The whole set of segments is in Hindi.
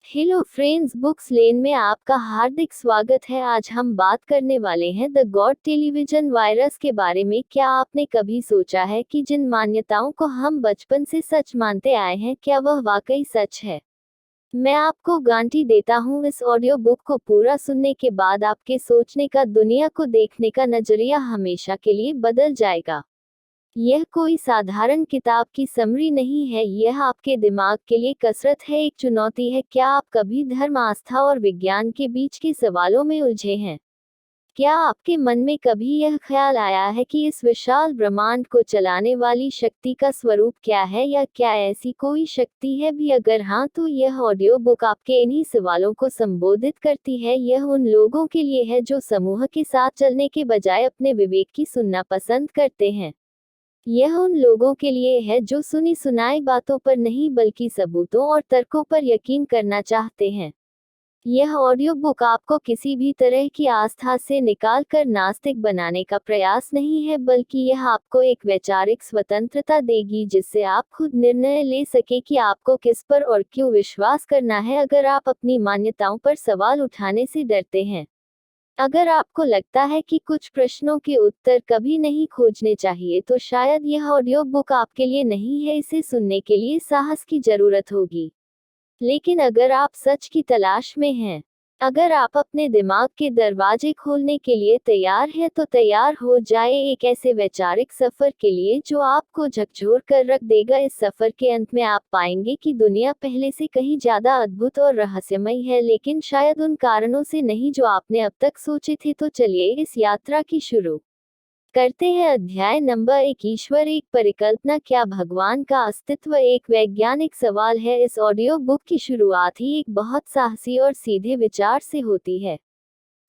हेलो फ्रेंड्स, बुक्स लेन में आपका हार्दिक स्वागत है। आज हम बात करने वाले हैं द गॉड टेलीविजन वायरस के बारे में। क्या आपने कभी सोचा है कि जिन मान्यताओं को हम बचपन से सच मानते आए हैं, क्या वह वाकई सच है? मैं आपको गारंटी देता हूँ, इस ऑडियो बुक को पूरा सुनने के बाद आपके सोचने का, दुनिया को देखने का नजरिया हमेशा के लिए बदल जाएगा। यह कोई साधारण किताब की समरी नहीं है, यह आपके दिमाग के लिए कसरत है, एक चुनौती है। क्या आप कभी धर्म, आस्था और विज्ञान के बीच के सवालों में उलझे हैं? क्या आपके मन में कभी यह ख्याल आया है कि इस विशाल ब्रह्मांड को चलाने वाली शक्ति का स्वरूप क्या है, या क्या ऐसी कोई शक्ति है भी? अगर हाँ, तो यह ऑडियो बुक आपके इन्हीं सवालों को संबोधित करती है। यह उन लोगों के लिए है जो समूह के साथ चलने के बजाय अपने विवेक की सुनना पसंद करते हैं। यह उन लोगों के लिए है जो सुनी सुनाई बातों पर नहीं, बल्कि सबूतों और तर्कों पर यकीन करना चाहते हैं। यह ऑडियो बुक आपको किसी भी तरह की आस्था से निकालकर नास्तिक बनाने का प्रयास नहीं है, बल्कि यह आपको एक वैचारिक स्वतंत्रता देगी जिससे आप खुद निर्णय ले सके कि आपको किस पर और क्यों विश्वास करना है। अगर आप अपनी मान्यताओं पर सवाल उठाने से डरते हैं, अगर आपको लगता है कि कुछ प्रश्नों के उत्तर कभी नहीं खोजने चाहिए, तो शायद यह ऑडियो बुक आपके लिए नहीं है। इसे सुनने के लिए साहस की जरूरत होगी। लेकिन अगर आप सच की तलाश में हैं, अगर आप अपने दिमाग के दरवाजे खोलने के लिए तैयार हैं, तो तैयार हो जाए एक ऐसे वैचारिक सफर के लिए जो आपको झकझोर कर रख देगा। इस सफर के अंत में आप पाएंगे कि दुनिया पहले से कहीं ज्यादा अद्भुत और रहस्यमय है, लेकिन शायद उन कारणों से नहीं जो आपने अब तक सोचे थे। तो चलिए इस यात्रा की शुरू करते हैं। अध्याय नंबर 1, ईश्वर एक परिकल्पना। क्या भगवान का अस्तित्व एक वैज्ञानिक सवाल है? इस ऑडियो बुक की शुरुआत ही एक बहुत साहसी और सीधे विचार से होती है।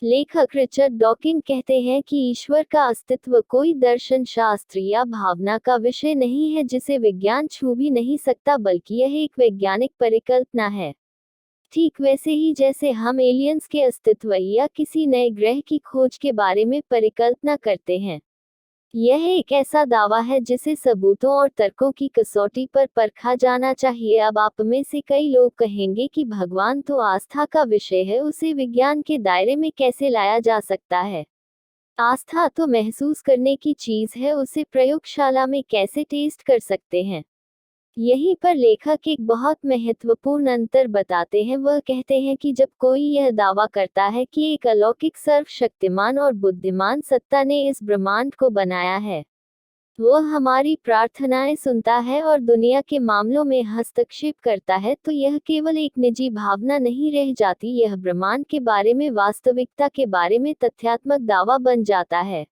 लेखक रिचर्ड डॉकिंस कहते हैं कि ईश्वर का अस्तित्व कोई दर्शन शास्त्र या भावना का विषय नहीं है जिसे विज्ञान छू भी नहीं सकता, बल्कि यह एक वैज्ञानिक परिकल्पना है। ठीक वैसे ही जैसे हम एलियंस के अस्तित्व या किसी नए ग्रह की खोज के बारे में परिकल्पना करते हैं। यह एक ऐसा दावा है जिसे सबूतों और तर्कों की कसौटी पर परखा जाना चाहिए। अब आप में से कई लोग कहेंगे कि भगवान तो आस्था का विषय है, उसे विज्ञान के दायरे में कैसे लाया जा सकता है? आस्था तो महसूस करने की चीज है, उसे प्रयोगशाला में कैसे टेस्ट कर सकते हैं? यहीं पर लेखक एक बहुत महत्वपूर्ण अंतर बताते हैं। वह कहते हैं कि जब कोई यह दावा करता है कि एक अलौकिक, सर्वशक्तिमान और बुद्धिमान सत्ता ने इस ब्रह्मांड को बनाया है, वह हमारी प्रार्थनाएं सुनता है और दुनिया के मामलों में हस्तक्षेप करता है, तो यह केवल एक निजी भावना नहीं रह जाती, यह ब्रह्मांड के बारे में, वास्तविकता के बारे में तथ्यात्मक दावा बन जाता है।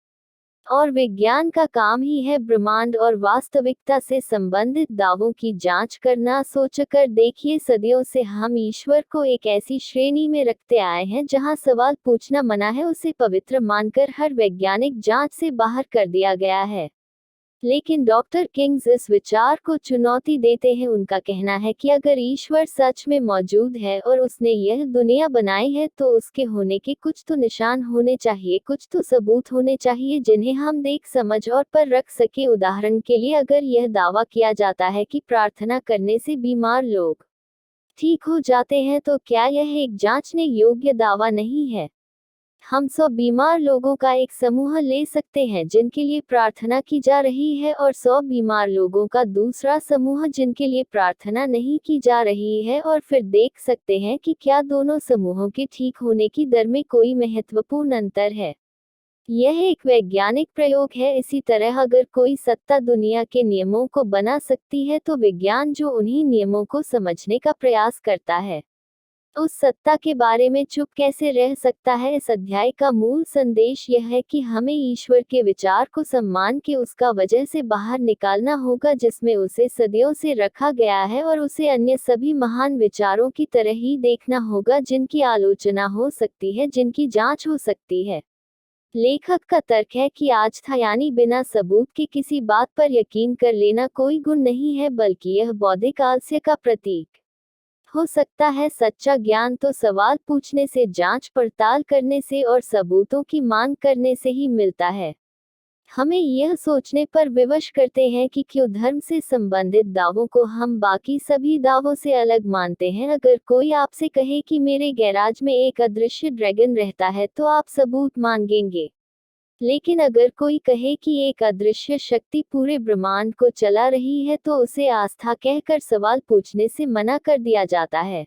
और विज्ञान का काम ही है ब्रह्मांड और वास्तविकता से संबंधित दावों की जांच करना। सोचकर देखिए, सदियों से हम ईश्वर को एक ऐसी श्रेणी में रखते आए हैं जहां सवाल पूछना मना है, उसे पवित्र मानकर हर वैज्ञानिक जांच से बाहर कर दिया गया है। लेकिन डॉक्टर किंग्स इस विचार को चुनौती देते हैं। उनका कहना है कि अगर ईश्वर सच में मौजूद है और उसने यह दुनिया बनाई है, तो उसके होने के कुछ तो निशान होने चाहिए, कुछ तो सबूत होने चाहिए जिन्हें हम देख, समझ और पर रख सके। उदाहरण के लिए, अगर यह दावा किया जाता है कि प्रार्थना करने से बीमार लोग ठीक हो जाते हैं, तो क्या यह एक जांचने योग्य दावा नहीं है? हम 100 बीमार लोगों का एक समूह ले सकते हैं जिनके लिए प्रार्थना की जा रही है, और 100 बीमार लोगों का दूसरा समूह जिनके लिए प्रार्थना नहीं की जा रही है, और फिर देख सकते हैं कि क्या दोनों समूहों के ठीक होने की दर में कोई महत्वपूर्ण अंतर है। यह एक वैज्ञानिक प्रयोग है। इसी तरह अगर कोई सत्ता दुनिया के नियमों को बना सकती है, तो विज्ञान जो उन्हीं नियमों को समझने का प्रयास करता है, उस सत्ता के बारे में चुप कैसे रह सकता है? इस अध्याय का मूल संदेश यह है कि हमें ईश्वर के विचार को सम्मान के उसका वजह से बाहर निकालना होगा जिसमें उसे सदियों से रखा गया है, और उसे अन्य सभी महान विचारों की तरह ही देखना होगा जिनकी आलोचना हो सकती है, जिनकी जांच हो सकती है। लेखक का तर्क है कि आस्था यानी बिना सबूत के किसी बात पर यकीन कर लेना कोई गुण नहीं है, बल्कि यह बौद्धिक आलस्य का प्रतीक हो सकता है। सच्चा ज्ञान तो सवाल पूछने से, जांच पड़ताल करने से और सबूतों की मांग करने से ही मिलता है। हमें यह सोचने पर विवश करते हैं कि क्यों धर्म से संबंधित दावों को हम बाकी सभी दावों से अलग मानते हैं। अगर कोई आपसे कहे कि मेरे गैराज में एक अदृश्य ड्रैगन रहता है तो आप सबूत मांगेंगे। लेकिन अगर कोई कहे कि एक अदृश्य शक्ति पूरे ब्रह्मांड को चला रही है तो उसे आस्था कहकर सवाल पूछने से मना कर दिया जाता है।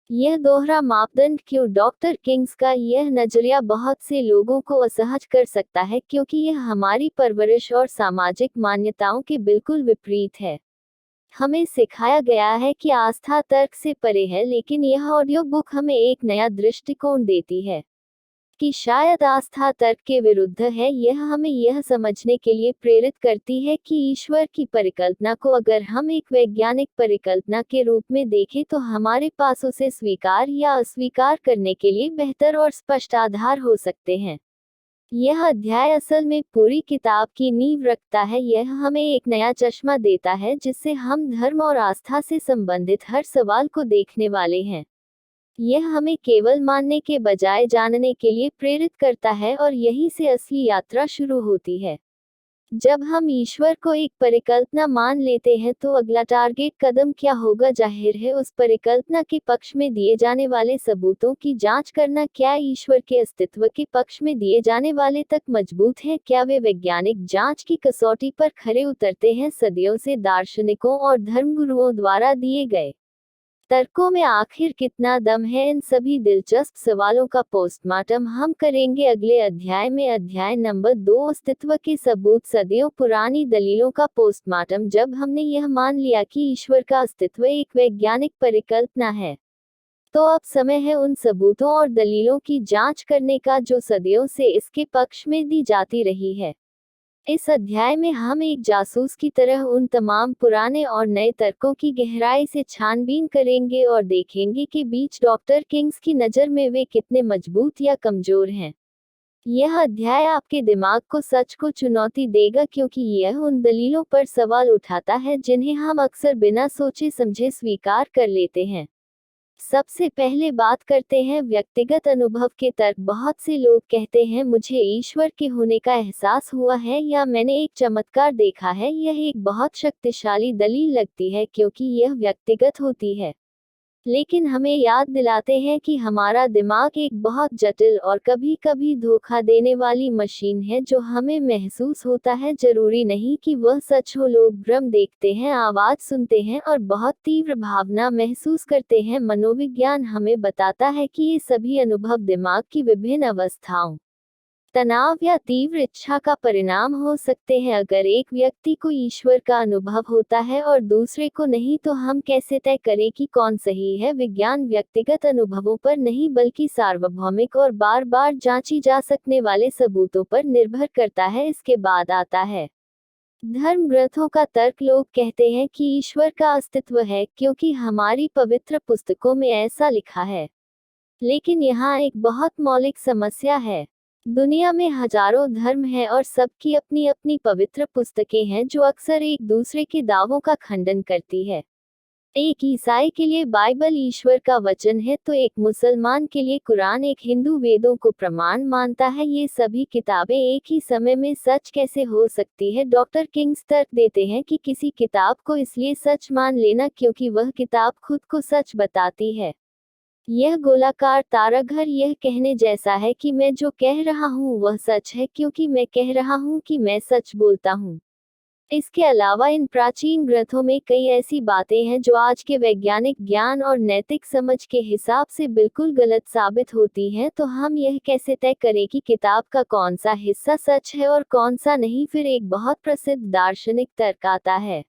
यह दोहरा मापदंड क्यों? डॉक्टर किंग्स का यह नजरिया बहुत से लोगों को असहज कर सकता है क्योंकि यह हमारी परवरिश और सामाजिक मान्यताओं के बिल्कुल विपरीत है। हमें सिखाया गया है कि आस्था तर्क से परे है, लेकिन यह ऑडियो बुक हमें एक नया दृष्टिकोण देती है कि शायद आस्था तर्क के विरुद्ध है। यह हमें यह समझने के लिए प्रेरित करती है कि ईश्वर की परिकल्पना को अगर हम एक वैज्ञानिक परिकल्पना के रूप में देखें तो हमारे पास उसे स्वीकार या अस्वीकार करने के लिए बेहतर और स्पष्ट आधार हो सकते हैं। यह अध्याय असल में पूरी किताब की नींव रखता है। यह हमें एक नया चश्मा देता है जिससे हम धर्म और आस्था से संबंधित हर सवाल को देखने वाले हैं। यह हमें केवल मानने के बजाय जानने के लिए प्रेरित करता है और यहीं से असली यात्रा शुरू होती है। जब हम ईश्वर को एक परिकल्पना मान लेते हैं तो अगला टारगेट कदम क्या होगा? जाहिर है उस परिकल्पना के पक्ष में दिए जाने वाले सबूतों की जांच करना। क्या ईश्वर के अस्तित्व के पक्ष में दिए जाने वाले तक मजबूत हैं? क्या वे वैज्ञानिक जांच की कसौटी पर खरे उतरते हैं? सदियों से दार्शनिकों और धर्मगुरुओं द्वारा दिए गए तर्कों में आखिर कितना दम है? इन सभी दिलचस्प सवालों का पोस्टमार्टम हम करेंगे अगले अध्याय में। अध्याय नंबर 2, अस्तित्व के सबूत। सदियों पुरानी दलीलों का पोस्टमार्टम। जब हमने यह मान लिया कि ईश्वर का अस्तित्व एक वैज्ञानिक परिकल्पना है, तो अब समय है उन सबूतों और दलीलों की जांच करने का जो सदियों से इसके पक्ष में दी जाती रही है। इस अध्याय में हम एक जासूस की तरह उन तमाम पुराने और नए तर्कों की गहराई से छानबीन करेंगे और देखेंगे कि बीच डॉक्टर किंग्स की नज़र में वे कितने मजबूत या कमजोर हैं। यह अध्याय आपके दिमाग को सच को चुनौती देगा क्योंकि यह उन दलीलों पर सवाल उठाता है जिन्हें हम अक्सर बिना सोचे समझे स्वीकार कर लेते हैं। सबसे पहले बात करते हैं व्यक्तिगत अनुभव के तर्क। बहुत से लोग कहते हैं मुझे ईश्वर के होने का एहसास हुआ है या मैंने एक चमत्कार देखा है। यह एक बहुत शक्तिशाली दलील लगती है क्योंकि यह व्यक्तिगत होती है, लेकिन हमें याद दिलाते हैं कि हमारा दिमाग एक बहुत जटिल और कभी-कभी धोखा देने वाली मशीन है। जो हमें महसूस होता है जरूरी नहीं कि वह सच हो। लोग भ्रम देखते हैं, आवाज सुनते हैं और बहुत तीव्र भावना महसूस करते हैं। मनोविज्ञान हमें बताता है कि ये सभी अनुभव दिमाग की विभिन्न अवस्थाओं, तनाव या तीव्र इच्छा का परिणाम हो सकते हैं। अगर एक व्यक्ति को ईश्वर का अनुभव होता है और दूसरे को नहीं, तो हम कैसे तय करें कि कौन सही है? विज्ञान व्यक्तिगत अनुभवों पर नहीं बल्कि सार्वभौमिक और बार बार जांची जा सकने वाले सबूतों पर निर्भर करता है। इसके बाद आता है धर्म ग्रंथों का तर्क। लोग कहते हैं कि ईश्वर का अस्तित्व है क्योंकि हमारी पवित्र पुस्तकों में ऐसा लिखा है, लेकिन यहाँ एक बहुत मौलिक समस्या है। दुनिया में हजारों धर्म हैं और सबकी अपनी अपनी पवित्र पुस्तकें हैं जो अक्सर एक दूसरे के दावों का खंडन करती है। एक ईसाई के लिए बाइबल ईश्वर का वचन है तो एक मुसलमान के लिए कुरान, एक हिंदू वेदों को प्रमाण मानता है। ये सभी किताबें एक ही समय में सच कैसे हो सकती है? डॉक्टर किंग्स तर्क देते हैं कि किसी किताब को इसलिए सच मान लेना क्योंकि वह किताब खुद को सच बताती है। यह गोलाकार ताराघर यह कहने जैसा है कि मैं जो कह रहा हूँ वह सच है क्योंकि मैं कह रहा हूँ कि मैं सच बोलता हूँ। इसके अलावा इन प्राचीन ग्रंथों में कई ऐसी बातें हैं जो आज के वैज्ञानिक ज्ञान और नैतिक समझ के हिसाब से बिल्कुल गलत साबित होती हैं। तो हम यह कैसे तय करें कि किताब का कौन सा हिस्सा सच है और कौन सा नहीं? फिर एक बहुत प्रसिद्ध दार्शनिक तर्क आता है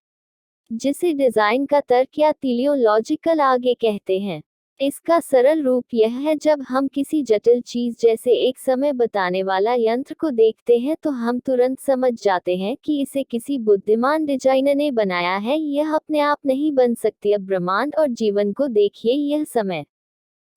जिसे डिजाइन का तर्क या तीलियोलॉजिकल आगे कहते हैं। इसका सरल रूप यह है, जब हम किसी जटिल चीज जैसे एक समय बताने वाला यंत्र को देखते हैं तो हम तुरंत समझ जाते हैं कि इसे किसी बुद्धिमान डिजाइनर ने बनाया है। यह अपने आप नहीं बन सकती। अब ब्रह्मांड और जीवन को देखिए, यह समय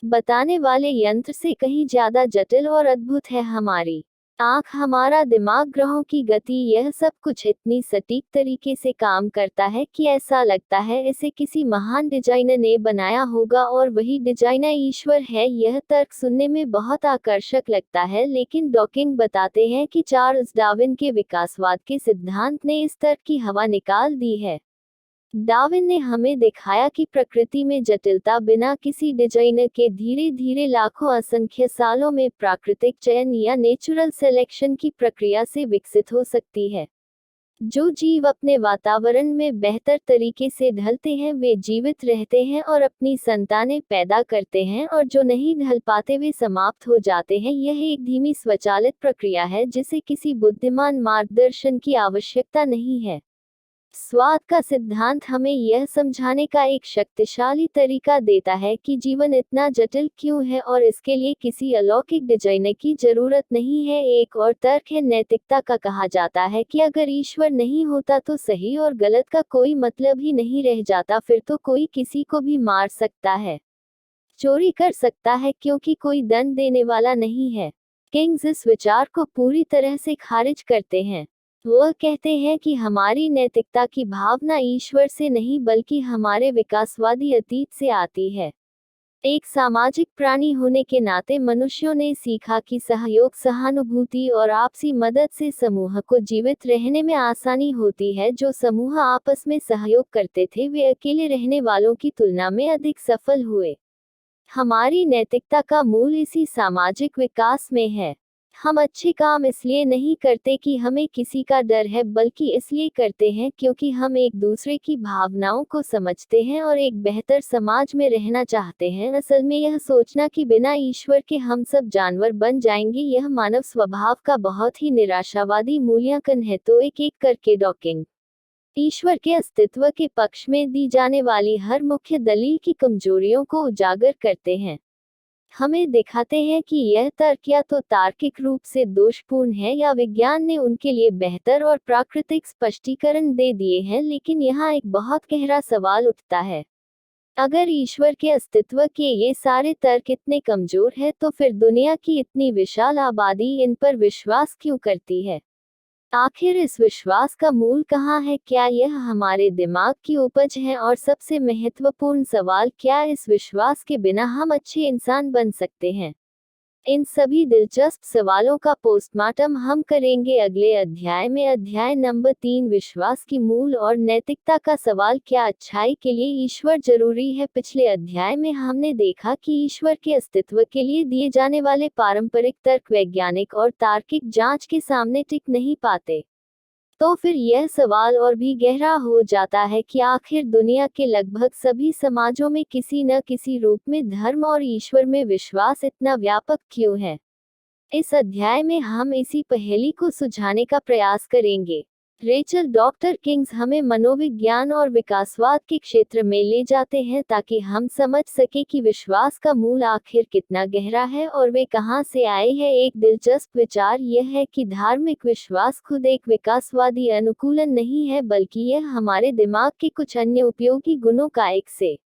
बताने वाले यंत्र से कहीं ज्यादा जटिल और अद्भुत है। हमारी आँख, हमारा दिमाग, ग्रहों की गति, यह सब कुछ इतनी सटीक तरीके से काम करता है कि ऐसा लगता है इसे किसी महान डिजाइनर ने बनाया होगा और वही डिजाइनर ईश्वर है। यह तर्क सुनने में बहुत आकर्षक लगता है, लेकिन डॉकिंग बताते हैं कि चार्ल्स डार्विन के विकासवाद के सिद्धांत ने इस तर्क की हवा निकाल दी है। डार्विन ने हमें दिखाया कि प्रकृति में जटिलता बिना किसी डिजाइनर के धीरे धीरे लाखों असंख्य सालों में प्राकृतिक चयन या नेचुरल सिलेक्शन की प्रक्रिया से विकसित हो सकती है। जो जीव अपने वातावरण में बेहतर तरीके से ढलते हैं वे जीवित रहते हैं और अपनी संतानें पैदा करते हैं, और जो नहीं ढल पाते वे समाप्त हो जाते हैं। यह एक धीमी स्वचालित प्रक्रिया है जिसे किसी बुद्धिमान मार्गदर्शन की आवश्यकता नहीं है। स्वाद का सिद्धांत हमें यह समझाने का एक शक्तिशाली तरीका देता है कि जीवन इतना जटिल क्यों है और इसके लिए किसी अलौकिक डिजाइनर की जरूरत नहीं है। एक और तर्क है नैतिकता का। कहा जाता है कि अगर ईश्वर नहीं होता तो सही और गलत का कोई मतलब ही नहीं रह जाता, फिर तो कोई किसी को भी मार सकता है, चोरी कर सकता है, क्योंकि कोई दंड देने वाला नहीं है। किंग्स इस विचार को पूरी तरह से खारिज करते हैं। वह कहते हैं कि हमारी नैतिकता की भावना ईश्वर से नहीं बल्कि हमारे विकासवादी अतीत से आती है। एक सामाजिक प्राणी होने के नाते मनुष्यों ने सीखा कि सहयोग, सहानुभूति और आपसी मदद से समूह को जीवित रहने में आसानी होती है। जो समूह आपस में सहयोग करते थे वे अकेले रहने वालों की तुलना में अधिक सफल हुए। हमारी नैतिकता का मूल इसी सामाजिक विकास में है। हम अच्छे काम इसलिए नहीं करते कि हमें किसी का डर है, बल्कि इसलिए करते हैं क्योंकि हम एक दूसरे की भावनाओं को समझते हैं और एक बेहतर समाज में रहना चाहते हैं। असल में यह सोचना कि बिना ईश्वर के हम सब जानवर बन जाएंगे, यह मानव स्वभाव का बहुत ही निराशावादी मूल्यांकन है। तो एक एक करके डॉकिंग ईश्वर के अस्तित्व के पक्ष में दी जाने वाली हर मुख्य दलील की कमजोरियों को उजागर करते हैं। हमें दिखाते हैं कि यह तर्क या तो तार्किक रूप से दोषपूर्ण है या विज्ञान ने उनके लिए बेहतर और प्राकृतिक स्पष्टीकरण दे दिए हैं। लेकिन यहाँ एक बहुत गहरा सवाल उठता है, अगर ईश्वर के अस्तित्व के ये सारे तर्क इतने कमजोर है तो फिर दुनिया की इतनी विशाल आबादी इन पर विश्वास क्यों करती है? आखिर इस विश्वास का मूल कहाँ है? क्या यह हमारे दिमाग की उपज है? और सबसे महत्वपूर्ण सवाल, क्या इस विश्वास के बिना हम अच्छे इंसान बन सकते हैं? इन सभी दिलचस्प सवालों का पोस्टमार्टम हम करेंगे अगले अध्याय में। अध्याय नंबर 3, विश्वास की मूल और नैतिकता का सवाल। क्या अच्छाई के लिए ईश्वर जरूरी है? पिछले अध्याय में हमने देखा कि ईश्वर के अस्तित्व के लिए दिए जाने वाले पारंपरिक तर्क वैज्ञानिक और तार्किक जांच के सामने टिक नहीं पाते। तो फिर यह सवाल और भी गहरा हो जाता है कि आखिर दुनिया के लगभग सभी समाजों में किसी न किसी रूप में धर्म और ईश्वर में विश्वास इतना व्यापक क्यों है? इस अध्याय में हम इसी पहेली को सुलझाने का प्रयास करेंगे। रेचल डॉक्टर किंग्स हमें मनोविज्ञान और विकासवाद के क्षेत्र में ले जाते हैं ताकि हम समझ सके कि विश्वास का मूल आखिर कितना गहरा है और वे कहां से आए हैं। एक दिलचस्प विचार यह है कि धार्मिक विश्वास खुद एक विकासवादी अनुकूलन नहीं है, बल्कि यह हमारे दिमाग के कुछ अन्य उपयोगी गुणों का एक से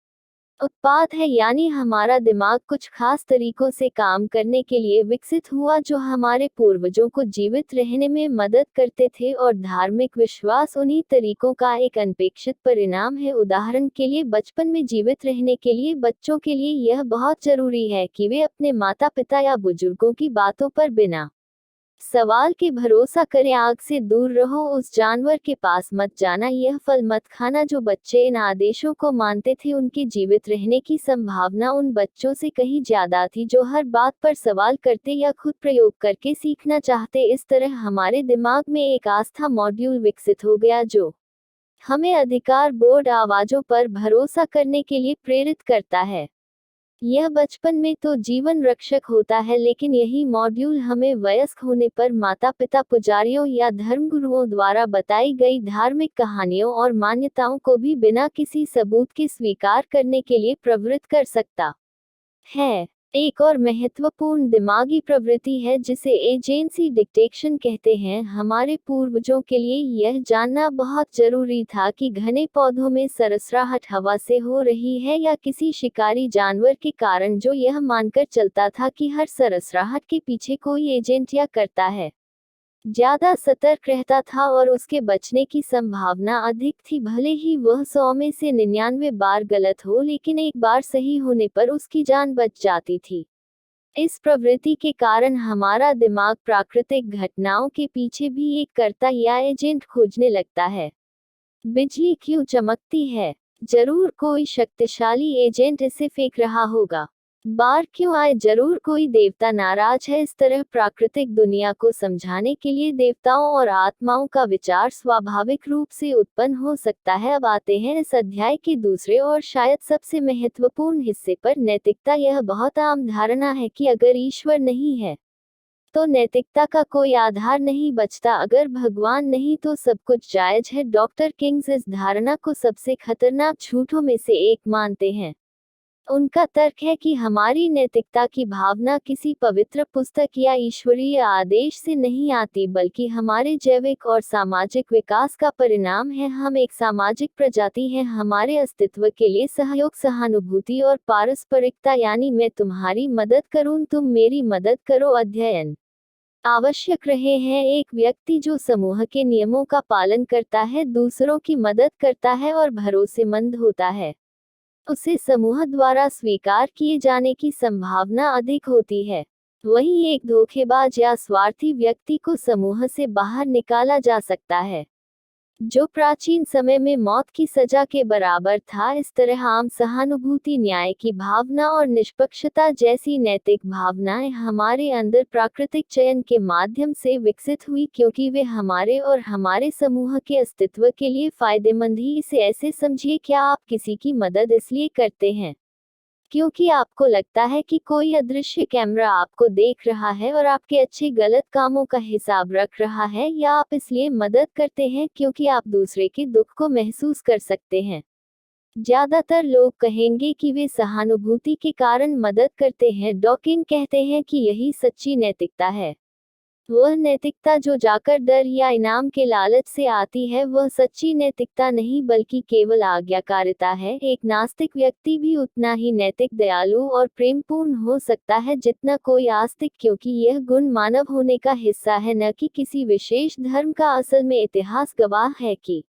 उत्पाद है। यानी हमारा दिमाग कुछ खास तरीकों से काम करने के लिए विकसित हुआ जो हमारे पूर्वजों को जीवित रहने में मदद करते थे, और धार्मिक विश्वास उन्हीं तरीकों का एक अनपेक्षित परिणाम है। उदाहरण के लिए, बचपन में जीवित रहने के लिए बच्चों के लिए यह बहुत जरूरी है कि वे अपने माता पिता या बुजुर्गों की बातों पर बिना सवाल के भरोसा करें। आग से दूर रहो, उस जानवर के पास मत जाना, यह फल मत खाना। जो बच्चे इन आदेशों को मानते थे उनके जीवित रहने की संभावना उन बच्चों से कहीं ज्यादा थी जो हर बात पर सवाल करते या खुद प्रयोग करके सीखना चाहते। इस तरह हमारे दिमाग में एक आस्था मॉड्यूल विकसित हो गया जो हमें अधिकार बोर्ड आवाजों पर भरोसा करने के लिए प्रेरित करता है। यह बचपन में तो जीवन रक्षक होता है, लेकिन यही मॉड्यूल हमें वयस्क होने पर माता पिता, पुजारियों या धर्मगुरुओं द्वारा बताई गई धार्मिक कहानियों और मान्यताओं को भी बिना किसी सबूत के स्वीकार करने के लिए प्रवृत्त कर सकता है। एक और महत्वपूर्ण दिमागी प्रवृत्ति है जिसे एजेंसी डिक्टेशन कहते हैं। हमारे पूर्वजों के लिए यह जानना बहुत जरूरी था कि घने पौधों में सरसराहट हवा से हो रही है या किसी शिकारी जानवर के कारण, जो यह मानकर चलता था कि हर सरसराहट के पीछे कोई एजेंट या करता है। ज्यादा सतर्क रहता था और उसके बचने की संभावना अधिक थी। भले ही वह 100 में से 99 बार गलत हो, लेकिन एक बार सही होने पर उसकी जान बच जाती थी। इस प्रवृत्ति के कारण हमारा दिमाग प्राकृतिक घटनाओं के पीछे भी एक कर्ता या एजेंट खोजने लगता है। बिजली क्यों चमकती है? जरूर कोई शक्तिशाली एजेंट इसे फेंक रहा होगा। बाढ़ क्यों आए? जरूर कोई देवता नाराज है। इस तरह प्राकृतिक दुनिया को समझाने के लिए देवताओं और आत्माओं का विचार स्वाभाविक रूप से उत्पन्न हो सकता है। अब आते हैं इस अध्याय के दूसरे और शायद सबसे महत्वपूर्ण हिस्से पर, नैतिकता। यह बहुत आम धारणा है कि अगर ईश्वर नहीं है तो नैतिकता का कोई आधार नहीं बचता। अगर भगवान नहीं तो सब कुछ जायज है। डॉक्टर किंग्स इस धारणा को सबसे खतरनाक झूठों में से एक मानते हैं। उनका तर्क है कि हमारी नैतिकता की भावना किसी पवित्र पुस्तक या ईश्वरीय आदेश से नहीं आती, बल्कि हमारे जैविक और सामाजिक विकास का परिणाम है। हम एक सामाजिक प्रजाति हैं। हमारे अस्तित्व के लिए सहयोग, सहानुभूति और पारस्परिकता, यानी मैं तुम्हारी मदद करूं, तुम मेरी मदद करो, अध्ययन आवश्यक रहे हैं। एक व्यक्ति जो समूह के नियमों का पालन करता है, दूसरों की मदद करता है और भरोसेमंद होता है, उसे समूह द्वारा स्वीकार किए जाने की संभावना अधिक होती है। वहीं एक धोखेबाज या स्वार्थी व्यक्ति को समूह से बाहर निकाला जा सकता है, जो प्राचीन समय में मौत की सजा के बराबर था। इस तरह आम सहानुभूति, न्याय की भावना और निष्पक्षता जैसी नैतिक भावनाएं हमारे अंदर प्राकृतिक चयन के माध्यम से विकसित हुई, क्योंकि वे हमारे और हमारे समूह के अस्तित्व के लिए फायदेमंद ही। इसे ऐसे समझिए, क्या आप किसी की मदद इसलिए करते हैं क्योंकि आपको लगता है कि कोई अदृश्य कैमरा आपको देख रहा है और आपके अच्छे गलत कामों का हिसाब रख रहा है, या आप इसलिए मदद करते हैं क्योंकि आप दूसरे के दुख को महसूस कर सकते हैं? ज्यादातर लोग कहेंगे कि वे सहानुभूति के कारण मदद करते हैं। डॉकिंग कहते हैं कि यही सच्ची नैतिकता है। वह नैतिकता जो जाकर डर या इनाम के लालच से आती है, वह सच्ची नैतिकता नहीं बल्कि केवल आज्ञाकारिता है। एक नास्तिक व्यक्ति भी उतना ही नैतिक, दयालु और प्रेमपूर्ण हो सकता है जितना कोई आस्तिक, क्योंकि यह गुण मानव होने का हिस्सा है, न कि किसी विशेष धर्म का। असल में इतिहास गवाह है कि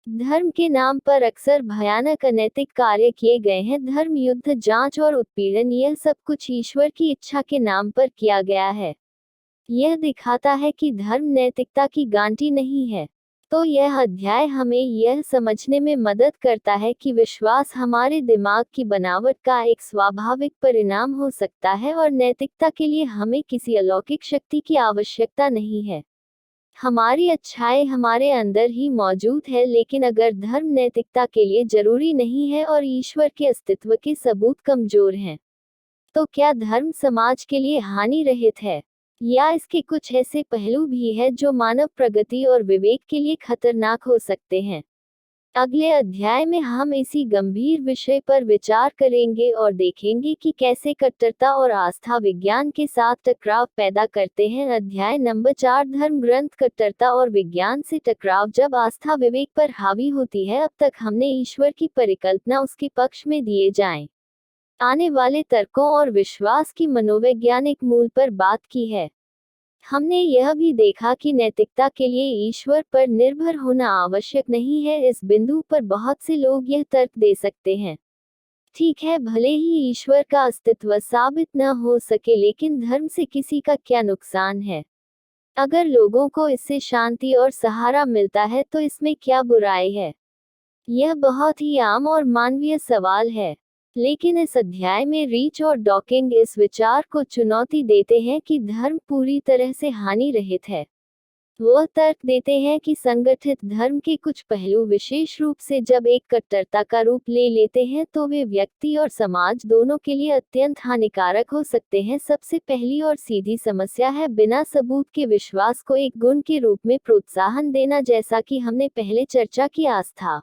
धर्म के नाम पर अक्सर भयानक अनैतिक कार्य किए गए हैं। धर्म, युद्ध, जांच और उत्पीड़न, यह सब कुछ ईश्वर की इच्छा के नाम पर किया गया है। यह दिखाता है कि धर्म नैतिकता की गारंटी नहीं है। तो यह अध्याय हमें यह समझने में मदद करता है कि विश्वास हमारे दिमाग की बनावट का एक स्वाभाविक परिणाम हो सकता है और नैतिकता के लिए हमें किसी अलौकिक शक्ति की आवश्यकता नहीं है। हमारी अच्छाई हमारे अंदर ही मौजूद है। लेकिन अगर धर्म नैतिकता के लिए जरूरी नहीं है और ईश्वर के अस्तित्व के सबूत कमजोर हैं, तो क्या धर्म समाज के लिए हानि रहित है? या इसके कुछ ऐसे पहलू भी हैं जो मानव प्रगति और विवेक के लिए खतरनाक हो सकते हैं? अगले अध्याय में हम इसी गंभीर विषय पर विचार करेंगे और देखेंगे कि कैसे कट्टरता और आस्था विज्ञान के साथ टकराव पैदा करते हैं। अध्याय नंबर 4, धर्म ग्रंथ, कट्टरता और विज्ञान से टकराव। जब आस्था विवेक पर हावी होती है, अब तक हमने ईश्वर की परिकल्पना, उसके पक्ष में दिए जाएं आने वाले तर्कों और विश्वास की मनोवैज्ञानिक मूल पर बात की है। हमने यह भी देखा कि नैतिकता के लिए ईश्वर पर निर्भर होना आवश्यक नहीं है। इस बिंदु पर बहुत से लोग यह तर्क दे सकते हैं, ठीक है, भले ही ईश्वर का अस्तित्व साबित न हो सके, लेकिन धर्म से किसी का क्या नुकसान है? अगर लोगों को इससे शांति और सहारा मिलता है तो इसमें क्या बुराई है? यह बहुत ही आम और मानवीय सवाल है। लेकिन इस अध्याय में रीच और डॉकिंग इस विचार को चुनौती देते हैं कि धर्म पूरी तरह से हानि रहित है। वह तर्क देते हैं कि संगठित धर्म के कुछ पहलू, विशेष रूप से जब एक कट्टरता का रूप ले लेते हैं, तो वे व्यक्ति और समाज दोनों के लिए अत्यंत हानिकारक हो सकते हैं। सबसे पहली और सीधी समस्या है बिना सबूत के विश्वास को एक गुण के रूप में प्रोत्साहन देना। जैसा कि हमने पहले चर्चा की, आस्था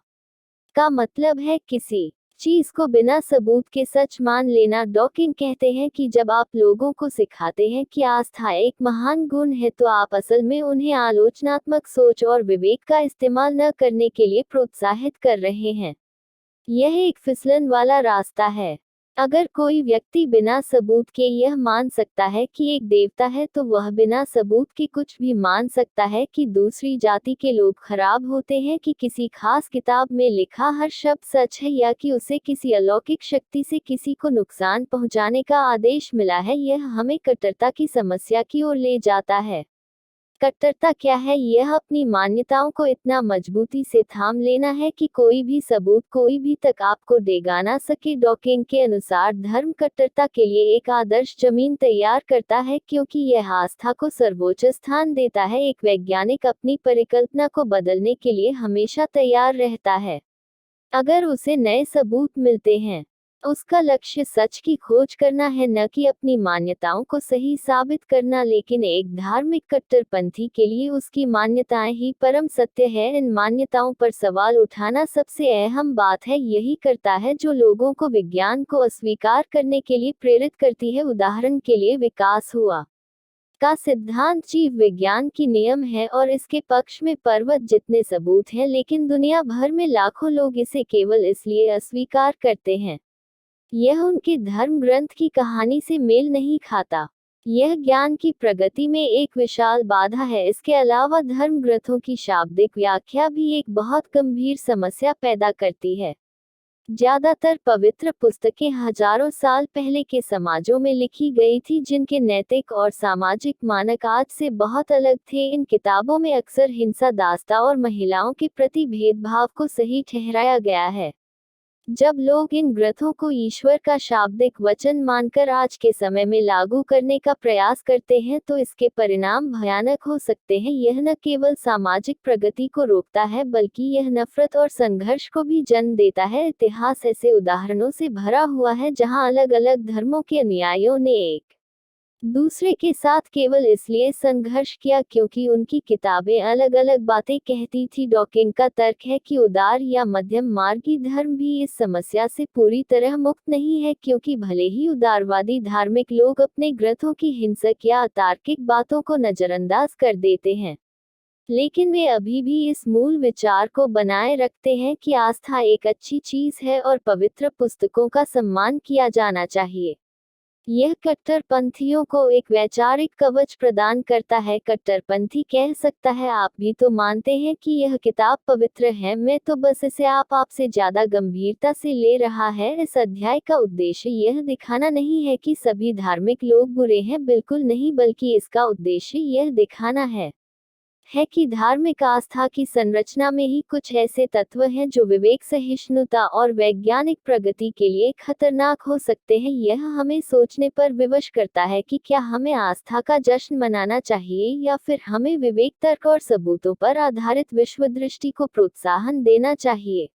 का मतलब है किसी चीज को बिना सबूत के सच मान लेना। डॉकिंग कहते हैं कि जब आप लोगों को सिखाते हैं कि आस्था एक महान गुण है, तो आप असल में उन्हें आलोचनात्मक सोच और विवेक का इस्तेमाल न करने के लिए प्रोत्साहित कर रहे हैं। यह एक फिसलन वाला रास्ता है। अगर कोई व्यक्ति बिना सबूत के यह मान सकता है कि एक देवता है, तो वह बिना सबूत के कुछ भी मान सकता है कि दूसरी जाति के लोग खराब होते हैं, कि किसी खास किताब में लिखा हर शब्द सच है, या कि उसे किसी अलौकिक शक्ति से किसी को नुकसान पहुंचाने का आदेश मिला है। यह हमें कट्टरता की समस्या की ओर ले जाता है। कट्टरता क्या है? यह अपनी मान्यताओं को इतना मजबूती से थाम लेना है कि कोई भी सबूत कोई भी तक आपको डेगा ना सके। डॉकिंग के अनुसार धर्म कट्टरता के लिए एक आदर्श जमीन तैयार करता है, क्योंकि यह आस्था को सर्वोच्च स्थान देता है। एक वैज्ञानिक अपनी परिकल्पना को बदलने के लिए हमेशा तैयार रहता है अगर उसे नए सबूत मिलते हैं। उसका लक्ष्य सच की खोज करना है, न कि अपनी मान्यताओं को सही साबित करना। लेकिन एक धार्मिक कट्टरपंथी के लिए उसकी मान्यताएं ही परम सत्य है। इन मान्यताओं पर सवाल उठाना सबसे अहम बात है। यही करता है जो लोगों को विज्ञान को अस्वीकार करने के लिए प्रेरित करती है। उदाहरण के लिए, विकास हुआ का सिद्धांत जीव विज्ञान की नियम है और इसके पक्ष में पर्वत जितने सबूत हैं, लेकिन दुनिया भर में लाखों लोग इसे केवल इसलिए अस्वीकार करते हैं यह उनके धर्म ग्रंथ की कहानी से मेल नहीं खाता। यह ज्ञान की प्रगति में एक विशाल बाधा है। इसके अलावा धर्म ग्रंथों की शाब्दिक व्याख्या भी एक बहुत गंभीर समस्या पैदा करती है। ज्यादातर पवित्र पुस्तकें हजारों साल पहले के समाजों में लिखी गई थी, जिनके नैतिक और सामाजिक मानक आज से बहुत अलग थे। इन किताबों में अक्सर हिंसा, दास्ता और महिलाओं के प्रति भेदभाव को सही ठहराया गया है। जब लोग इन ग्रंथों को ईश्वर का शाब्दिक वचन मानकर आज के समय में लागू करने का प्रयास करते हैं, तो इसके परिणाम भयानक हो सकते हैं। यह न केवल सामाजिक प्रगति को रोकता है, बल्कि यह नफरत और संघर्ष को भी जन्म देता है। इतिहास ऐसे उदाहरणों से भरा हुआ है जहां अलग अलग धर्मों के अनुयायियों ने एक दूसरे के साथ केवल इसलिए संघर्ष किया क्योंकि उनकी किताबें अलग अलग बातें कहती थी। डॉकिंग का तर्क है कि उदार या मध्यम मार्गी धर्म भी इस समस्या से पूरी तरह मुक्त नहीं है, क्योंकि भले ही उदारवादी धार्मिक लोग अपने ग्रंथों की हिंसक या अतार्किक बातों को नजरअंदाज कर देते हैं, लेकिन वे अभी भी इस मूल विचार को बनाए रखते हैं कि आस्था एक अच्छी चीज है और पवित्र पुस्तकों का सम्मान किया जाना चाहिए। यह कट्टरपंथियों को एक वैचारिक कवच प्रदान करता है। कट्टरपंथी कह सकता है, आप भी तो मानते हैं कि यह किताब पवित्र है, मैं तो बस इसे आपसे ज्यादा गंभीरता से ले रहा है। इस अध्याय का उद्देश्य यह दिखाना नहीं है कि सभी धार्मिक लोग बुरे हैं, बिल्कुल नहीं, बल्कि इसका उद्देश्य यह दिखाना है कि धार्मिक आस्था की संरचना में ही कुछ ऐसे तत्व हैं जो विवेक, सहिष्णुता और वैज्ञानिक प्रगति के लिए खतरनाक हो सकते हैं। यह हमें सोचने पर विवश करता है कि क्या हमें आस्था का जश्न मनाना चाहिए या फिर हमें विवेक, तर्क और सबूतों पर आधारित विश्वदृष्टि को प्रोत्साहन देना चाहिए।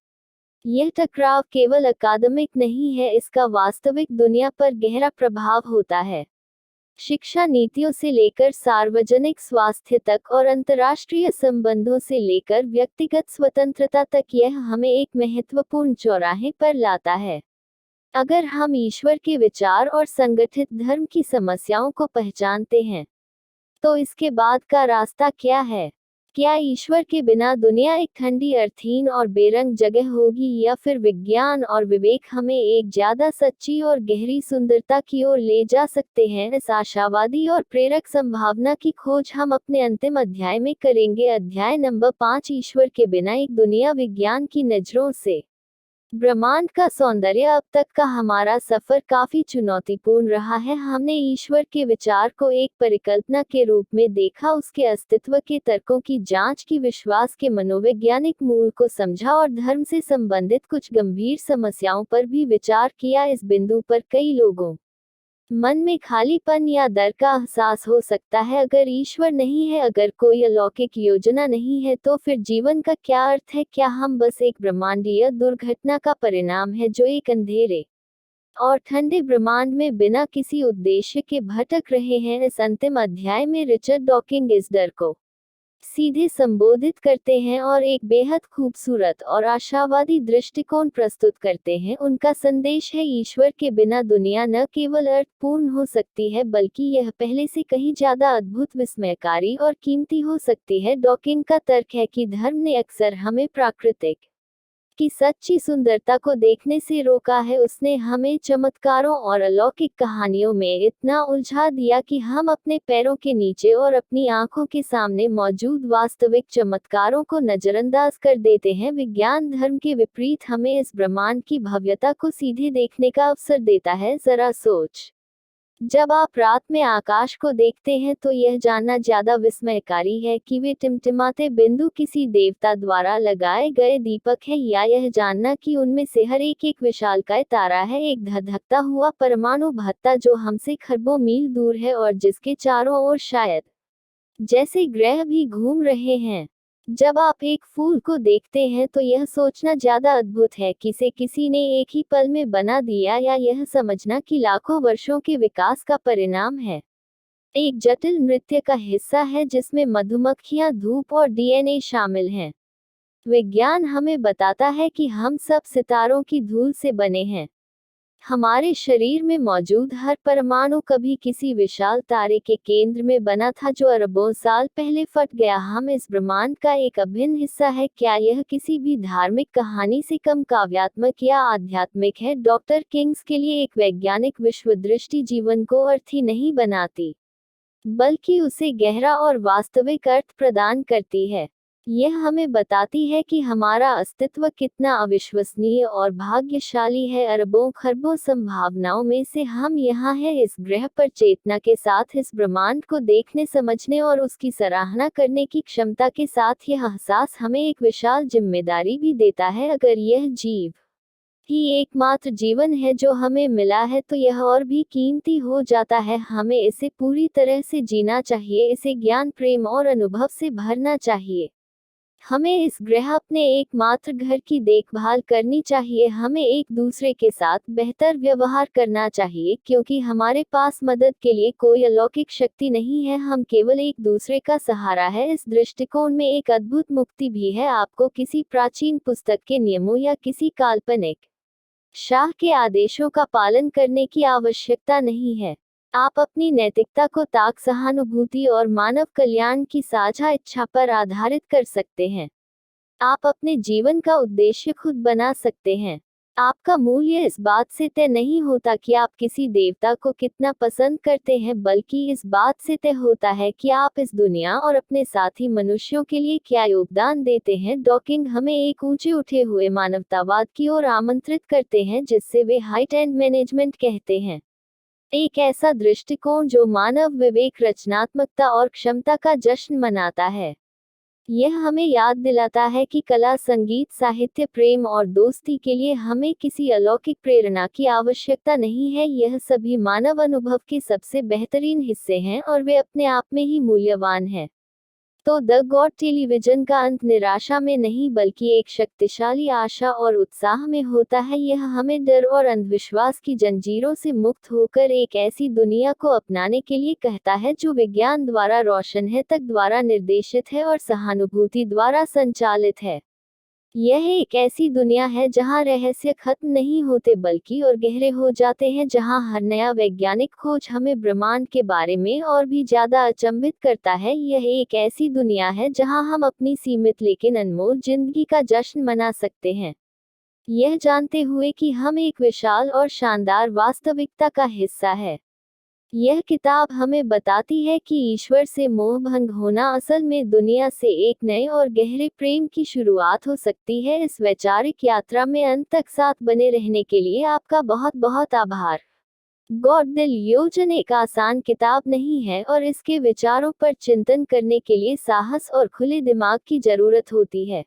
यह टकराव केवल अकादमिक नहीं है, इसका वास्तविक दुनिया पर गहरा प्रभाव होता है। शिक्षा नीतियों से लेकर सार्वजनिक स्वास्थ्य तक और अंतर्राष्ट्रीय संबंधों से लेकर व्यक्तिगत स्वतंत्रता तक, यह हमें एक महत्वपूर्ण चौराहे पर लाता है। अगर हम ईश्वर के विचार और संगठित धर्म की समस्याओं को पहचानते हैं, तो इसके बाद का रास्ता क्या है? क्या ईश्वर के बिना दुनिया एक ठंडी, अर्थहीन और बेरंग जगह होगी, या फिर विज्ञान और विवेक हमें एक ज्यादा सच्ची और गहरी सुंदरता की ओर ले जा सकते हैं? इस आशावादी और प्रेरक संभावना की खोज हम अपने अंतिम अध्याय में करेंगे। अध्याय नंबर 5, ईश्वर के बिना एक दुनिया, विज्ञान की नजरों से ब्रह्मांड का सौंदर्य। अब तक का हमारा सफर काफी चुनौतीपूर्ण रहा है। हमने ईश्वर के विचार को एक परिकल्पना के रूप में देखा, उसके अस्तित्व के तर्कों की जांच की, विश्वास के मनोवैज्ञानिक मूल को समझा और धर्म से संबंधित कुछ गंभीर समस्याओं पर भी विचार किया। इस बिंदु पर कई लोगों मन में खालीपन या डर का एहसास हो सकता है। अगर ईश्वर नहीं है, अगर कोई अलौकिक योजना नहीं है, तो फिर जीवन का क्या अर्थ है? क्या हम बस एक ब्रह्मांडीय दुर्घटना का परिणाम है जो एक अंधेरे और ठंडे ब्रह्मांड में बिना किसी उद्देश्य के भटक रहे हैं? इस अंतिम अध्याय में रिचर्ड डॉकिंग इस डर को सीधे संबोधित करते हैं और एक बेहद खूबसूरत और आशावादी दृष्टिकोण प्रस्तुत करते हैं। उनका संदेश है, ईश्वर के बिना दुनिया न केवल अर्थपूर्ण हो सकती है, बल्कि यह पहले से कहीं ज्यादा अद्भुत, विस्मयकारी और कीमती हो सकती है। डॉकिंग का तर्क है कि धर्म ने अक्सर हमें प्राकृतिक की सच्ची सुंदरता को देखने से रोका है। उसने हमें चमत्कारों और अलौकिक कहानियों में इतना उलझा दिया कि हम अपने पैरों के नीचे और अपनी आंखों के सामने मौजूद वास्तविक चमत्कारों को नजरअंदाज कर देते हैं। विज्ञान धर्म के विपरीत हमें इस ब्रह्मांड की भव्यता को सीधे देखने का अवसर देता है। जरा सोच, जब आप रात में आकाश को देखते हैं तो यह जानना ज्यादा विस्मयकारी है कि वे टिमटिमाते बिंदु किसी देवता द्वारा लगाए गए दीपक है, या यह जानना कि उनमें से हर एक एक विशालकाय तारा है, एक धधकता हुआ परमाणु भत्ता जो हमसे खरबों मील दूर है और जिसके चारों ओर शायद जैसे ग्रह भी घूम रहे हैं। जब आप एक फूल को देखते हैं तो यह सोचना ज्यादा अद्भुत है कि इसे किसी ने एक ही पल में बना दिया, या यह समझना कि लाखों वर्षों के विकास का परिणाम है। एक जटिल नृत्य का हिस्सा है जिसमें मधुमक्खियां, धूप और डीएनए शामिल हैं। विज्ञान हमें बताता है कि हम सब सितारों की धूल से बने हैं। हमारे शरीर में मौजूद हर परमाणु कभी किसी विशाल तारे के केंद्र में बना था जो अरबों साल पहले फट गया। हम इस ब्रह्मांड का एक अभिन्न हिस्सा है। क्या यह किसी भी धार्मिक कहानी से कम काव्यात्मक या आध्यात्मिक है? डॉक्टर किंग्स के लिए एक वैज्ञानिक विश्वदृष्टि जीवन को अर्थी नहीं बनाती, बल्कि उसे गहरा और वास्तविक अर्थ प्रदान करती है। यह हमें बताती है कि हमारा अस्तित्व कितना अविश्वसनीय और भाग्यशाली है। अरबों खरबों संभावनाओं में से हम यहाँ हैं, इस ग्रह पर चेतना के साथ, इस ब्रह्मांड को देखने, समझने और उसकी सराहना करने की क्षमता के साथ। यह एहसास हमें एक विशाल जिम्मेदारी भी देता है। अगर यह जीव ही एकमात्र जीवन है जो हमें मिला है तो यह और भी कीमती हो जाता है। हमें इसे पूरी तरह से जीना चाहिए, इसे ज्ञान, प्रेम और अनुभव से भरना चाहिए। हमें इस ग्रह, अपने एकमात्र घर की देखभाल करनी चाहिए। हमें एक दूसरे के साथ बेहतर व्यवहार करना चाहिए, क्योंकि हमारे पास मदद के लिए कोई अलौकिक शक्ति नहीं है, हम केवल एक दूसरे का सहारा है। इस दृष्टिकोण में एक अद्भुत मुक्ति भी है। आपको किसी प्राचीन पुस्तक के नियमों या किसी काल्पनिक शाह के आदेशों का पालन करने की आवश्यकता नहीं है। आप अपनी नैतिकता को ताक, सहानुभूति और मानव कल्याण की साझा इच्छा पर आधारित कर सकते हैं। आप अपने जीवन का उद्देश्य खुद बना सकते हैं। आपका मूल्य इस बात से तय नहीं होता कि आप किसी देवता को कितना पसंद करते हैं, बल्कि इस बात से तय होता है कि आप इस दुनिया और अपने साथी मनुष्यों के लिए क्या योगदान देते हैं। डॉकिंग हमें एक ऊंचे उठे हुए मानवतावाद की ओर आमंत्रित करते हैं, जिससे वे हाइट एंड मैनेजमेंट कहते हैं। एक ऐसा दृष्टिकोण जो मानव विवेक, रचनात्मकता और क्षमता का जश्न मनाता है। यह हमें याद दिलाता है कि कला, संगीत, साहित्य, प्रेम और दोस्ती के लिए हमें किसी अलौकिक प्रेरणा की आवश्यकता नहीं है। यह सभी मानव अनुभव के सबसे बेहतरीन हिस्से हैं और वे अपने आप में ही मूल्यवान हैं। तो द गॉड टेलीविजन का अंत निराशा में नहीं, बल्कि एक शक्तिशाली आशा और उत्साह में होता है। यह हमें डर और अंधविश्वास की जंजीरों से मुक्त होकर एक ऐसी दुनिया को अपनाने के लिए कहता है जो विज्ञान द्वारा रोशन है, तर्क द्वारा निर्देशित है और सहानुभूति द्वारा संचालित है। यह एक ऐसी दुनिया है जहां रहस्य खत्म नहीं होते बल्कि और गहरे हो जाते हैं, जहां हर नया वैज्ञानिक खोज हमें ब्रह्मांड के बारे में और भी ज्यादा अचंभित करता है। यह एक ऐसी दुनिया है जहां हम अपनी सीमित लेकिन अनमोल जिंदगी का जश्न मना सकते हैं, यह जानते हुए कि हम एक विशाल और शानदार वास्तविकता का हिस्सा है। यह किताब हमें बताती है कि ईश्वर से मोहभंग होना असल में दुनिया से एक नए और गहरे प्रेम की शुरुआत हो सकती है। इस वैचारिक यात्रा में अंत तक साथ बने रहने के लिए आपका बहुत बहुत आभार। गॉड टेलीविजन एक आसान किताब नहीं है और इसके विचारों पर चिंतन करने के लिए साहस और खुले दिमाग की जरूरत होती है।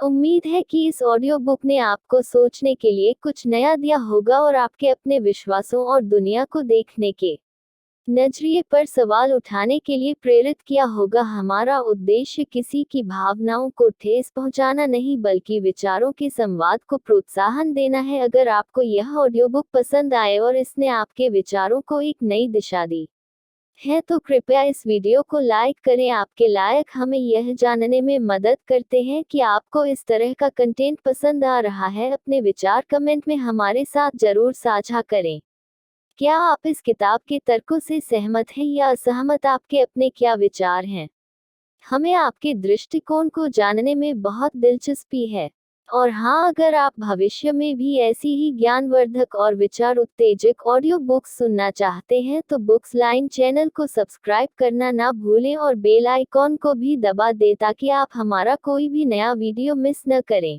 उम्मीद है कि इस ऑडियो बुक ने आपको सोचने के लिए कुछ नया दिया होगा और आपके अपने विश्वासों और दुनिया को देखने के नजरिए पर सवाल उठाने के लिए प्रेरित किया होगा। हमारा उद्देश्य किसी की भावनाओं को ठेस पहुंचाना नहीं, बल्कि विचारों के संवाद को प्रोत्साहन देना है। अगर आपको यह ऑडियो बुक पसंद आए और इसने आपके विचारों को एक नई दिशा दी है तो कृपया इस वीडियो को लाइक करें। आपके लाइक हमें यह जानने में मदद करते हैं कि आपको इस तरह का कंटेंट पसंद आ रहा है। अपने विचार कमेंट में हमारे साथ जरूर साझा करें। क्या आप इस किताब के तर्कों से सहमत हैं या असहमत? आपके अपने क्या विचार हैं? हमें आपके दृष्टिकोण को जानने में बहुत दिलचस्पी है। और हाँ, अगर आप भविष्य में भी ऐसी ही ज्ञानवर्धक और विचार उत्तेजक ऑडियो बुक्स सुनना चाहते हैं तो बुक्स लाइन चैनल को सब्सक्राइब करना ना भूलें और बेल आइकॉन को भी दबा दें ताकि आप हमारा कोई भी नया वीडियो मिस न करें।